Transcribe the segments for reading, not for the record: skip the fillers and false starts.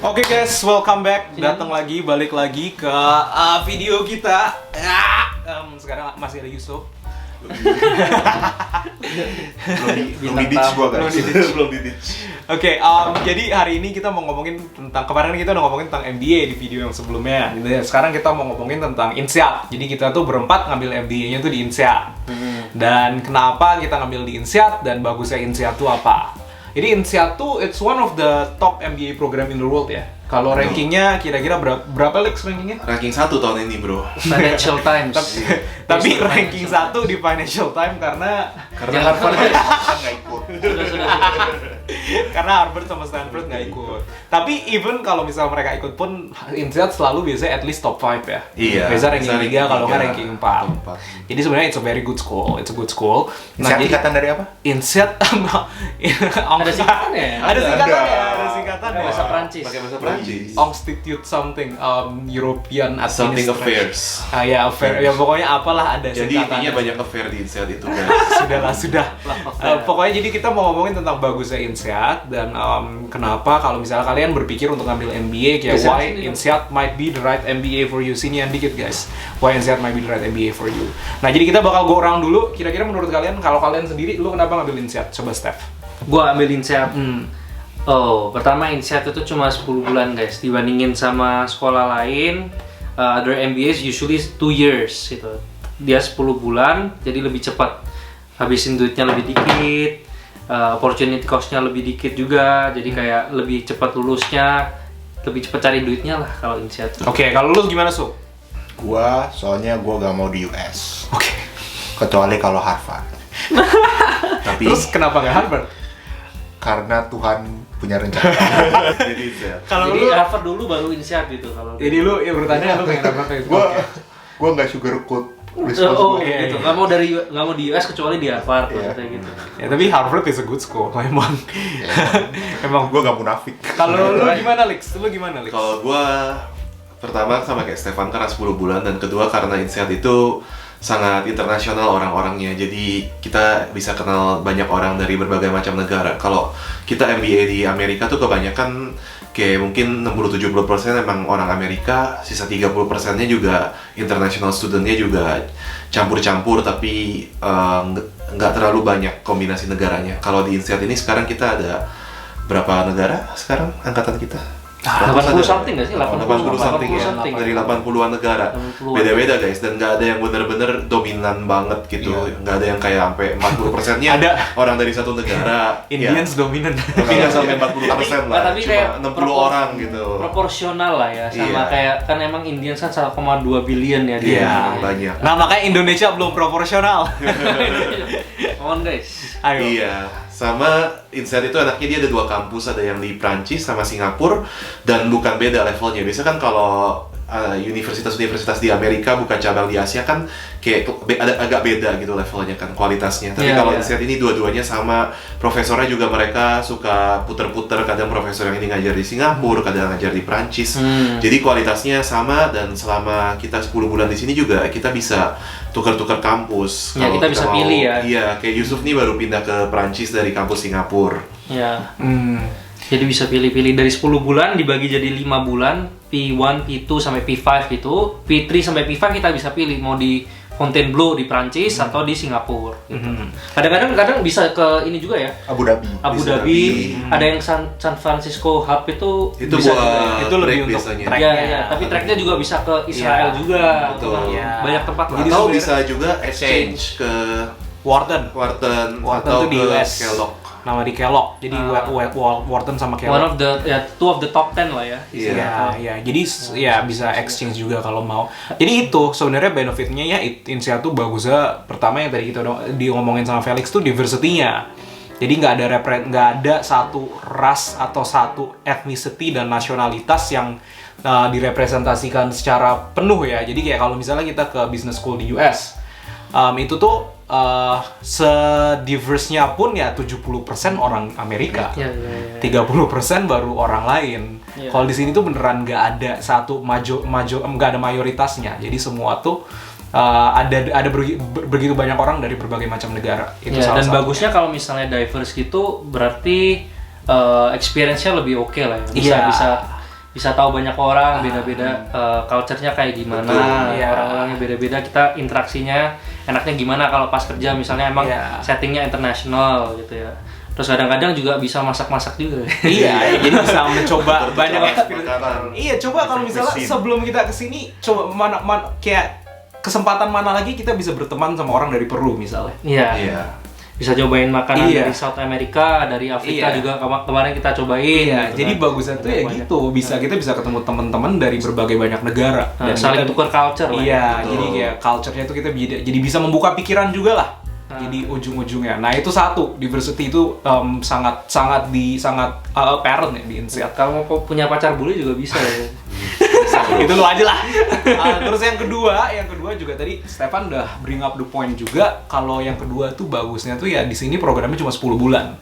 Oke guys, welcome back. Balik lagi ke video kita. Sekarang masih ada Yusuf. Belum di ditch gua guys. Belum di ditch. Oke, jadi hari ini kita mau ngomongin tentang, kemarin kita udah ngomongin tentang MBA di video yang sebelumnya. Sekarang kita mau ngomongin tentang INSEAD. Jadi kita tuh berempat ngambil MBA-nya tuh di INSEAD. Dan kenapa kita ngambil di INSEAD dan bagusnya INSEAD tuh apa? Jadi INSEAD tuh it's one of the top MBA program in the world ya. Kalau rankingnya kira-kira berapa Lex rankingnya? Ranking 1 tahun ini bro. Financial Times. Tapi ranking 1 di Financial Times karena Harvard kan nggak ikut. karena Harvard sama Stanford nggak ikut. Tapi even kalau misal mereka ikut pun INSEAD selalu biasanya at least top 5 ya. Iya. Biasa ranking 3 kalau nggak ranking 4. Top 4. Jadi sebenarnya it's a very good school. It's a good school. INSEAD tingkatan dari apa? INSEAD Ada singkatannya ya? Ada singkatannya. Bahasa Prancis. Pakai bahasa Prancis. Institute something European Something Administration. affairs. Ya affair. Ya pokoknya apalah ada Jadi singkatannya. intinya banyak affair di INSEAD itu guys. Sudah. Pokoknya jadi kita mau ngomongin tentang bagusnya INSEAD dan kenapa kalau misalnya kalian berpikir untuk ngambil MBA kayak why INSEAD might be the right MBA for you. Sini yang dikit guys. Why INSEAD might be the right MBA for you. Nah, jadi kita bakal go around dulu. Kira-kira menurut kalian kalau kalian sendiri lu kenapa ngambil INSEAD? Coba Steph. Gua ambil INSEAD. Pertama INSEAD itu cuma 10 bulan guys, dibandingin sama sekolah lain. Other MBAs usually 2 years gitu. Dia 10 bulan, jadi lebih cepat. Habisin duitnya lebih dikit, opportunity cost-nya lebih dikit juga, jadi kayak lebih cepat lulusnya, lebih cepat cari duitnya lah kalau INSEAD. Oke, kalau lu gimana, Su? Soalnya gua gak mau di US. Oke. Kecuali kalau Harvard. Tapi Terus kenapa nggak Harvard? Karena Tuhan punya rencana. jadi INSEAD. Kalau Jadi lu Harvard dulu baru INSEAD gitu kalau. jadi lu ya bertanya lu pengen apa kayak Gua nggak sugarcoat response Oh gua. Iya, gitu. iya. Nggak mau di US kecuali di Harvard Iya. kayak gitu. Ya tapi Harvard is a good school, emang. Emang. Gua nggak munafik. Kalau lu gimana, Lex? Kalau gua pertama sama kayak Stefan karena 10 bulan dan kedua karena INSEAD itu sangat internasional orang-orangnya, jadi kita bisa kenal banyak orang dari berbagai macam negara. Kalau kita MBA di Amerika tuh kebanyakan kayak mungkin 60-70% emang orang Amerika, sisa 30%-nya juga international student-nya juga campur-campur, tapi nggak terlalu banyak kombinasi negaranya. Kalau di INSEAD ini sekarang kita ada berapa negara sekarang angkatan kita? 80 something nggak sih? 80 something ya, something. dari 80-an negara. 80-an. Beda-beda guys, dan nggak ada yang bener-bener dominan banget gitu. Nggak ada yang kayak sampai 40%-nya Ada. orang dari satu negara. Indians dominan. Tapi nggak sampai 40% lah, Tapi kayak cuma 60 orang gitu. Proporsional lah ya, sama Iya. kayak kan emang Indians kan 1,2 billion ya dia. Iya, banyak. Nah, makanya Indonesia belum proporsional. On guys. Ayo. Iya, sama INSEAD itu anaknya dia ada 2 kampus, ada yang di Prancis sama Singapura, dan bukan beda levelnya. Biasa kan kalau universitas-universitas di Amerika bukan cabang di Asia kan kayak ada agak beda gitu levelnya kan, kualitasnya. Tapi Iya, kalau iya. INSEAD ini dua-duanya sama, profesornya juga mereka suka puter-puter, kadang profesor yang ini ngajar di Singapura, kadang ngajar di Prancis. Jadi kualitasnya sama, dan selama kita 10 bulan di sini juga kita bisa tukar-tukar kampus. Ya, Kalau kita bisa pilih ya. Iya, kayak Yusuf nih baru pindah ke Prancis dari kampus Singapura. Ya. Jadi bisa pilih-pilih dari 10 bulan dibagi jadi 5 bulan, P1, P2 sampai P5 gitu. P3 sampai P5 kita bisa pilih mau di Fontainebleau di Prancis atau di Singapura gitu. Kadang-kadang bisa ke ini juga ya. Abu Dhabi. Abu Bisa Dhabi, Dhabi. ada yang San Francisco Hub itu Itu bisa buat itu lebih break untuk biasanya. track. ya, ya, tapi tracknya juga bisa ke Israel Iya, juga. betul. Iya. Banyak tempat lah. Atau bisa juga exchange ke Wharton Wharton tuh atau di ke US. Kellogg. Nama di Kellogg. Jadi Wharton sama One Kellogg. of the two of the top 10 lah ya. Iya. Jadi ya bisa exchange juga kalau mau. Jadi itu sebenarnya benefitnya ya INSEAD tuh bagusnya pertama yang tadi kita udah ngomongin sama Felix tuh diversity-nya. Jadi nggak ada satu ras atau satu ethnicity dan nasionalitas yang direpresentasikan secara penuh ya. Jadi kayak kalau misalnya kita ke business school di US, itu tuh se-diverse-nya pun ya 70% orang Amerika. Iya, iya, iya. 30% baru orang lain. Iya. Kalau di sini tuh beneran nggak ada satu nggak ada mayoritasnya. Jadi semua tuh ada begitu banyak orang dari berbagai macam negara. Itu Ya, salah dan satu. bagusnya kalau misalnya diverse gitu berarti experience-nya lebih oke lah ya. Iya. Bisa bisa tahu banyak orang, beda-beda culture-nya kayak gimana, Betul, iya. orang-orangnya beda-beda, kita interaksinya enaknya gimana kalau pas kerja misalnya emang settingnya internasional gitu ya. Terus kadang-kadang juga bisa masak-masak juga. Iya, jadi bisa mencoba banyak Bertukar experience. makanan. Iya, coba kalau misalnya Cuisine. sebelum kita kesini, coba kayak kesempatan mana lagi kita bisa berteman sama orang dari Peru misalnya. Iya. Iya. Bisa cobain makanan Iya. dari South America, dari Afrika Iya. juga kemarin kita cobain. Iya, gitu jadi kan. bagusnya tuh ya Banyak. gitu, kita bisa ketemu teman-teman dari berbagai banyak negara Nah, saling kita- tukar culture lah. Iya, Betul. jadi kayak culture-nya itu kita jadi bisa membuka pikiran juga lah. Ah. Jadi ujung-ujungnya. Nah, itu satu, diversity itu sangat apparent ya di INSEAD. Kalau mau punya pacar bule juga bisa ya. Itu lo aja lah. Terus yang kedua juga tadi Stefan udah bring up the point juga, kalau yang kedua tuh bagusnya tuh ya di sini programnya cuma 10 bulan.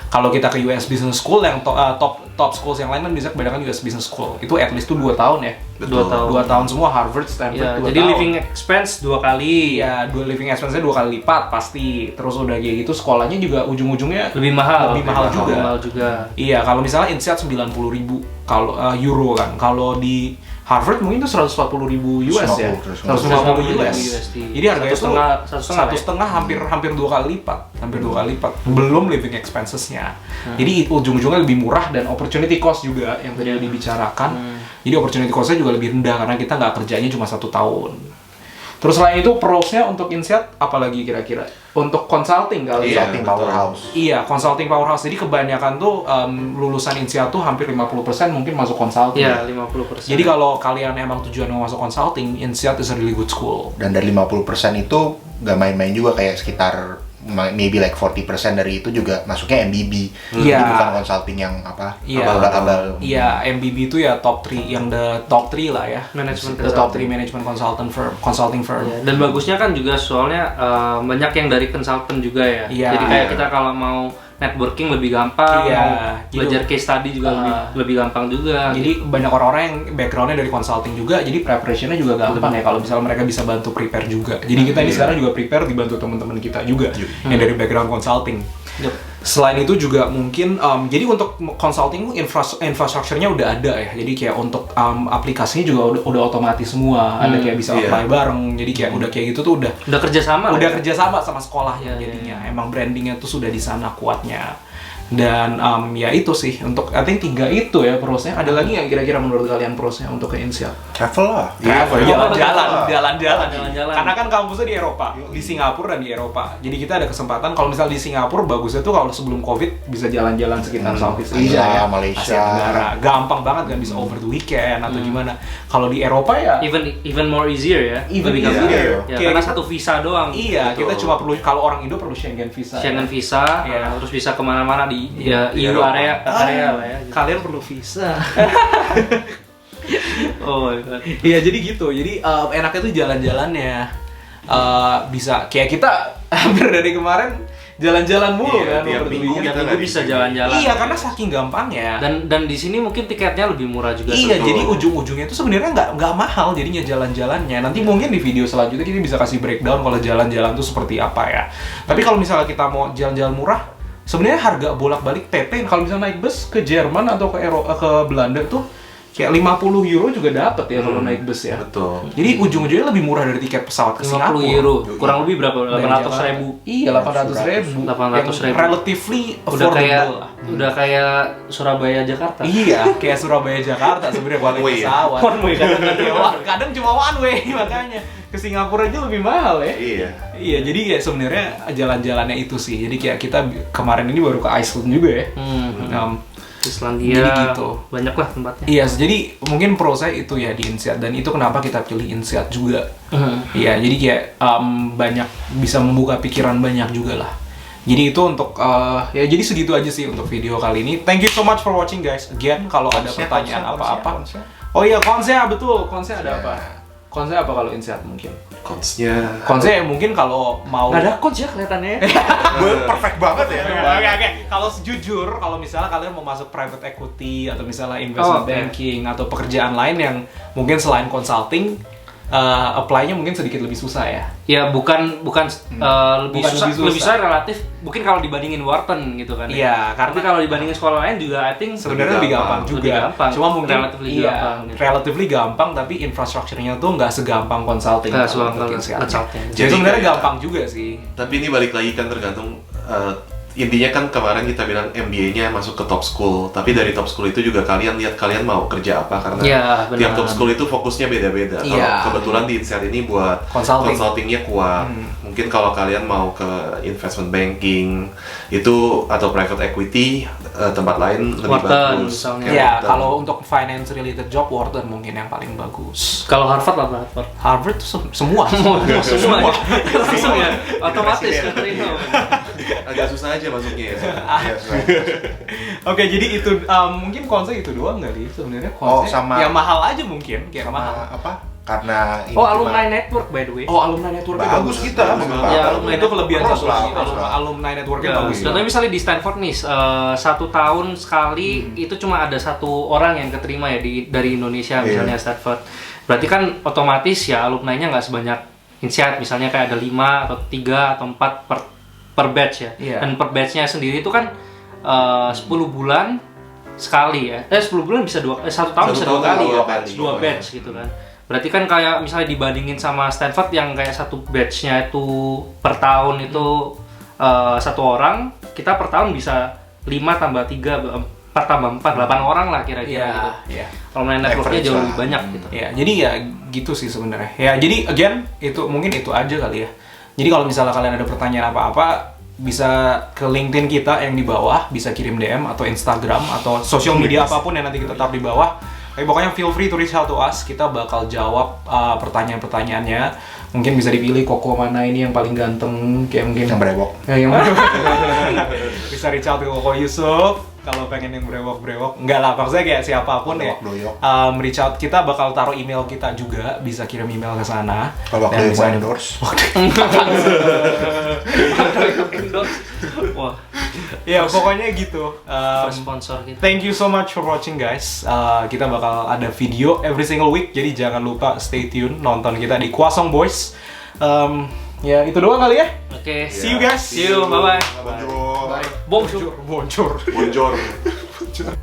Kalau kita ke US Business School yang top schools yang lain kan bisa kebanyakan US Business School. Itu at least tuh 2 tahun ya. Betul. 2 tahun semua, Harvard, Stanford, Ya, 2 jadi tahun. living expense 2 kali. Iya, living expense-nya 2 kali lipat pasti. Terus udah kayak gitu sekolahnya juga ujung-ujungnya Lebih mahal. Lebih mahal juga. Lebih mahal juga. Iya, kalau misalnya INSEAD 90.000 kalau euro kan. Kalau di Harvard mungkin itu 140.000 US ya. 150 US. Jadi harganya tuh satu setengah hampir 2 kali lipat. Hampir 2 kali lipat. Belum living expenses-nya. Jadi ujung-ujungnya lebih murah dan opportunity cost juga yang tadi dibicarakan. Jadi opportunity cost-nya juga lebih rendah karena kita nggak kerjanya cuma 1 tahun. Terus selain itu pros-nya untuk INSEAD apalagi kira-kira? Untuk consulting kali ya? Consulting powerhouse. Iya, consulting powerhouse. Jadi kebanyakan tuh lulusan INSEAD tuh hampir 50% mungkin masuk consulting. Iya, 50%. Jadi kalau kalian emang tujuan mau masuk consulting, INSEAD is a really good school. Dan dari 50% itu nggak main-main juga, kayak sekitar maybe like 40% dari itu juga masuknya MBB. Iya. Jadi bukan consulting yang apa, Iya. abal-abal. Iya, MBB itu ya top 3, yang the top 3 lah ya. Management The top 3 management consulting firm. Iya, dan bagusnya kan juga soalnya banyak yang dari consultant juga ya. Iya. Jadi kayak kita kalau mau networking lebih gampang, Iya, mau belajar case study juga lebih gampang juga. Jadi banyak orang-orang yang backgroundnya dari consulting juga, jadi preparationnya juga gampang ya kalau misalnya mereka bisa bantu prepare juga. Jadi kita ini sekarang juga prepare dibantu teman-teman kita juga yang dari background consulting. Selain itu juga mungkin, jadi untuk consulting infrastrukturnya udah ada ya. Jadi kayak untuk aplikasinya juga udah otomatis semua. Ada kayak bisa Iya. apply bareng. Jadi kayak udah kayak gitu tuh udah kerjasama. udah lah ya. kerjasama sama sekolahnya Iya, jadinya. Emang brandingnya tuh sudah di sana kuatnya. Dan ya itu sih untuk I think 3 itu ya prosnya. Ada lagi nggak kira-kira menurut kalian prosnya untuk ke INSEAD? Travel lah. Travel, Iya, jalan-jalan. Jalan-jalan. Karena kan kampusnya di Eropa, di Singapura dan di Eropa. Jadi kita ada kesempatan kalau misal di Singapura bagusnya tuh kalau sebelum Covid bisa jalan-jalan sekitar Southeast Asia ya, Malaysia. Asia Tenggara. Gampang banget kan bisa over the weekend atau gimana. Kalau di Eropa ya Even more easier ya. Even Lebih gampang. easier. Ya, Kayak karena gitu. satu visa doang. iya, kita cuma perlu kalau orang Indo perlu Schengen visa. Schengen ya. visa, Iya. terus bisa kemana-mana di EU Eropa. area lah ya. Kalian perlu visa. Oh my god. Iya jadi gitu. Jadi enaknya tuh jalan-jalannya bisa kayak kita hampir dari kemarin jalan-jalan mulu Iya, kan. tiap over the minggu weekend. kita Minggu bisa jalan-jalan. Iya karena saking gampangnya. Dan di sini mungkin tiketnya lebih murah juga. Iya, Betul. jadi ujung-ujungnya itu sebenarnya nggak mahal jadinya jalan-jalannya. Nanti mungkin di video selanjutnya kita bisa kasih breakdown kalau jalan-jalan tuh seperti apa ya. Tapi kalau misalnya kita mau jalan-jalan murah, sebenarnya harga bolak-balik PP kalau misalnya naik bus ke Jerman atau ke ke Belanda tuh kayak 50 euro juga dapat ya kalau naik bus ya. Betul. Jadi ujung-ujungnya lebih murah dari tiket pesawat ke 50 Singapura. euro. Kurang lebih berapa? Dari 800 Jakarta. ribu. Iya, 800.000. 800.000. Relatively Udah kayak affordable lah. udah kayak Surabaya Jakarta. Iya, kayak Surabaya Jakarta sebenarnya One way ya? pesawat. One way, kadang cuma one way makanya ke Singapura aja lebih mahal ya. Iya. Iya, jadi ya sebenarnya jalan-jalannya itu sih. Jadi kayak kita kemarin ini baru ke Iceland juga ya. Islandia. Jadi gitu. Banyak lah tempatnya. Iya, jadi mungkin pro saya itu ya di INSEAD dan itu kenapa kita pilih INSEAD juga. Iya, jadi kayak banyak bisa membuka pikiran banyak juga lah. Jadi itu untuk ya jadi segitu aja sih untuk video kali ini. Thank you so much for watching guys. Again kalau ada pertanyaan apa-apa. Oh iya, konsep betul. Konsep ada apa? Konsep apa kalau INSEAD mungkin? Konsnya Konsep mungkin kalau mau Nggak ada coach ya kelihatannya. Gue perfect banget ya. Oke. Kalau jujur, kalau misalnya kalian mau masuk private equity atau misalnya investment Oke. banking atau pekerjaan lain yang mungkin selain consulting, apply-nya mungkin sedikit lebih susah ya. Ya bukan Bukan lebih lebih susah. susah relatif mungkin kalau dibandingin Wharton gitu kan. Iya, Tapi karena kalau dibandingin sekolah lain juga I think sebenarnya lebih gampang juga. Lebih gampang. Cuma mungkin Relatively iya, gampang, gitu. relatively gampang tapi infrastrukturnya tuh nggak segampang consulting. Nggak kalau segampang untuk INSEAD. consulting. Jadi Jadi sebenarnya kayak- gampang juga sih. Tapi ini balik lagi kan tergantung intinya kan kemarin kita bilang MBA-nya masuk ke top school, tapi dari top school itu juga kalian lihat kalian mau kerja apa karena Iya, benar. tiap top school itu fokusnya beda-beda. Iya. Kalau kebetulan di INSEAD ini buat Consulting. consultingnya kuat. Mungkin kalau kalian mau ke investment banking itu atau private equity tempat lain lebih Wharton, bagus. misalnya. Kayak Ya, Wharton. kalau untuk finance related job Wharton mungkin yang paling bagus. Kalau Harvard apa Harvard? Harvard tuh semua. Semua ya. Langsung ya. Otomatis keterima. agak susah aja masuknya ya. Iya, Oke, jadi itu mungkin konsep itu doang kali sebenarnya Oh, konsep. sama- Ya mahal aja mungkin, kayak sama mahal. apa? Karena ini Oh, cuma- alumni network by the way. Oh, alumni network bagus kita, bagus banget. Ya, alumni itu kelebihan Bagus satu lah, lagi. bagus lah. Alumni networknya Ya, bagus. contohnya misalnya di Stanford nih, 1 tahun sekali itu cuma ada 1 orang yang keterima ya dari Indonesia Iya. misalnya Stanford. Berarti kan otomatis ya alumni-nya nggak sebanyak INSEAD, misalnya kayak ada 5 atau 3 atau 4 per batch ya. Iya. Dan per batch-nya sendiri itu kan 10 bulan sekali ya. 10 bulan bisa 1 tahun bisa 2 kali ya. 2 batch gitu kan. Berarti kan kayak misalnya dibandingin sama Stanford yang kayak 1 batch-nya itu per tahun itu 1 orang, kita per tahun bisa 5 tambah 3, 4 tambah 4, 8 orang lah kira-kira gitu. Iya. Alumni network-nya Average jauh lah. lebih banyak gitu. Ya, jadi ya gitu sih sebenarnya. Ya, jadi again itu mungkin itu aja kali ya. Jadi kalau misalnya kalian ada pertanyaan apa-apa, bisa ke LinkedIn kita yang di bawah, bisa kirim DM atau Instagram atau sosial media apapun yang nanti kita taruh di bawah. Tapi pokoknya feel free to reach out to us. Kita bakal jawab pertanyaan-pertanyaannya. Mungkin bisa dipilih Koko mana ini yang paling ganteng, kayak mungkin yang berewok. Ya, yang bisa reach out ke Koko Yusuf kalau pengen yang brewok-brewok. Enggak lah, maksudnya kayak siapapun ya. Doyok. Reach out, kita bakal taruh email kita juga, bisa kirim email ke sana. Kalau Dan waktu bisa mau endorse, Wah, ya pokoknya gitu. sponsor gitu. Thank you so much for watching guys. Kita bakal ada video every single week, jadi jangan lupa stay tune nonton kita di Kwasong Boys. Ya itu doang kali ya. Oke. See you guys. See you. Bye bye. bonjour. Bonjour. Bonjour. Bonjour.